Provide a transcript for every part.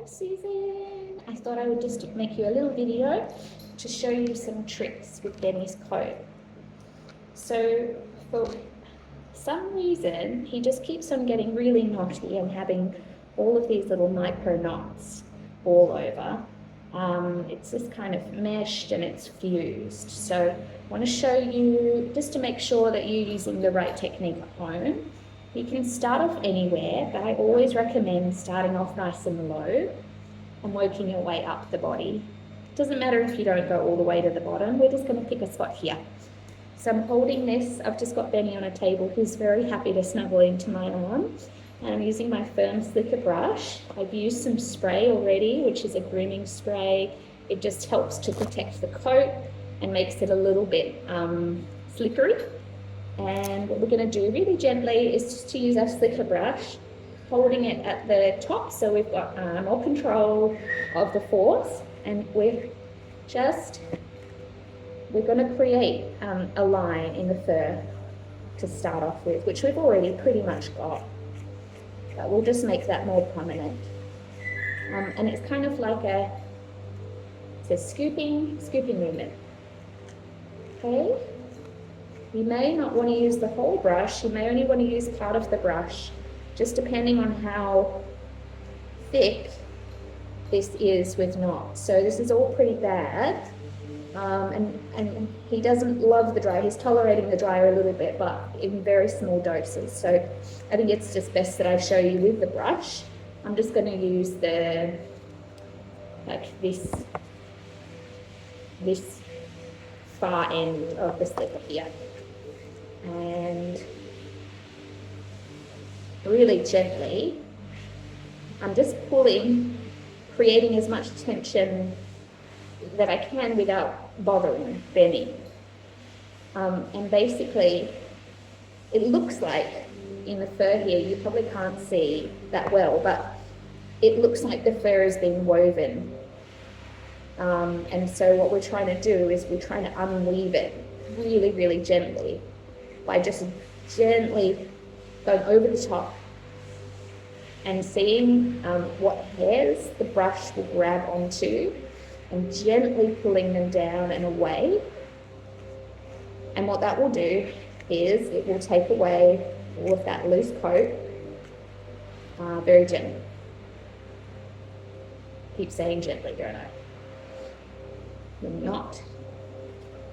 Hi Susan, I thought I would just make you a little video to show you some tricks with Benny's coat. So for some reason he just keeps on getting really knotty and having all of these little micro knots all over. It's just kind of meshed and it's fused. So I want to show you, just to make sure that you're using the right technique at home. You can start off anywhere, but I always recommend starting off nice and low and working your way up the body. It doesn't matter if you don't go all the way to the bottom, we're just going to pick a spot here. So I'm holding this, I've just got Benny on a table who's very happy to snuggle into my arm. And I'm using my firm slicker brush. I've used some spray already, which is a grooming spray. It just helps to protect the coat and makes it a little bit slippery. And what we're going to do really gently is just to use our slicker brush, holding it at the top so we've got more control of the force, and we're going to create a line in the fur to start off with, which we've already pretty much got, but we'll just make that more prominent. And it's kind of like it's a scooping movement. Okay. You may not want to use the whole brush, you may only want to use part of the brush, just depending on how thick this is with knots. So this is all pretty bad, and he doesn't love the dry. He's tolerating the dryer a little bit, but in very small doses. So I think it's just best that I show you with the brush. I'm just going to use this far end of the slipper here. And really gently, I'm just pulling, creating as much tension that I can without bothering Benny. And basically, it looks like in the fur here, you probably can't see that well, but it looks like the fur is being woven. And so what we're trying to do is we're trying to unweave it really, really gently, by just gently going over the top and seeing what hairs the brush will grab onto and gently pulling them down and away. And what that will do is it will take away all of that loose coat very gently. Keep saying gently, don't I? You're not.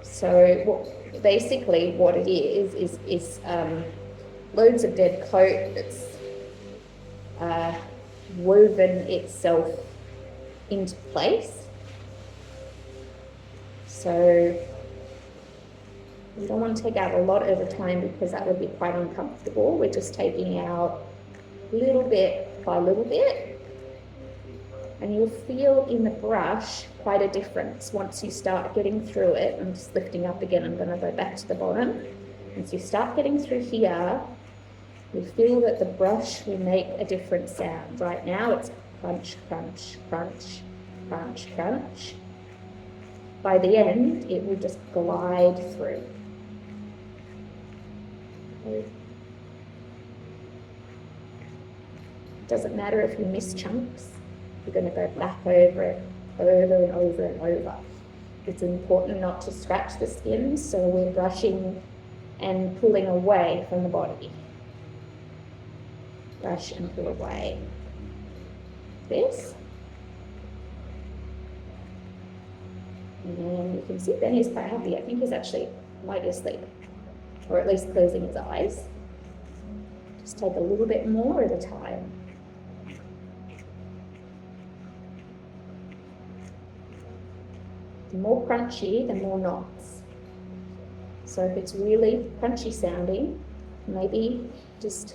So basically what it is loads of dead coat that's woven itself into place. So we don't want to take out a lot at a time because that would be quite uncomfortable. We're just taking out little bit by little bit. And you'll feel in the brush quite a difference once you start getting through it. I'm just lifting up again, I'm going to go back to the bottom. Once you start getting through here, you feel that the brush will make a different sound. Right now it's crunch, crunch, crunch, crunch, crunch. By the end, it will just glide through. Okay. It doesn't matter if you miss chunks. You're going to go back over it, over and over and over. It's important not to scratch the skin, so we're brushing and pulling away from the body. Brush and pull away. This. And you can see Benny's quite happy. I think he's actually lightly asleep, or at least closing his eyes. Just take a little bit more at a time. The more crunchy, the more knots. So if it's really crunchy sounding, maybe just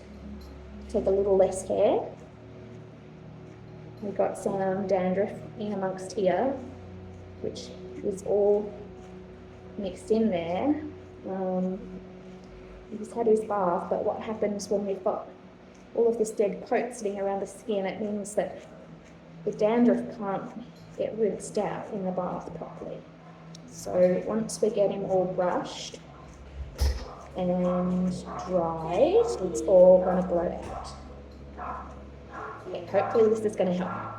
take a little less hair. We've got some dandruff in amongst here, which is all mixed in there. He's had his bath, but what happens when we've got all of this dead coat sitting around the skin, it means that the dandruff can't get rinsed out in the bath properly. So once we get him all brushed and dried, it's all going to blow out. Okay, hopefully this is going to help.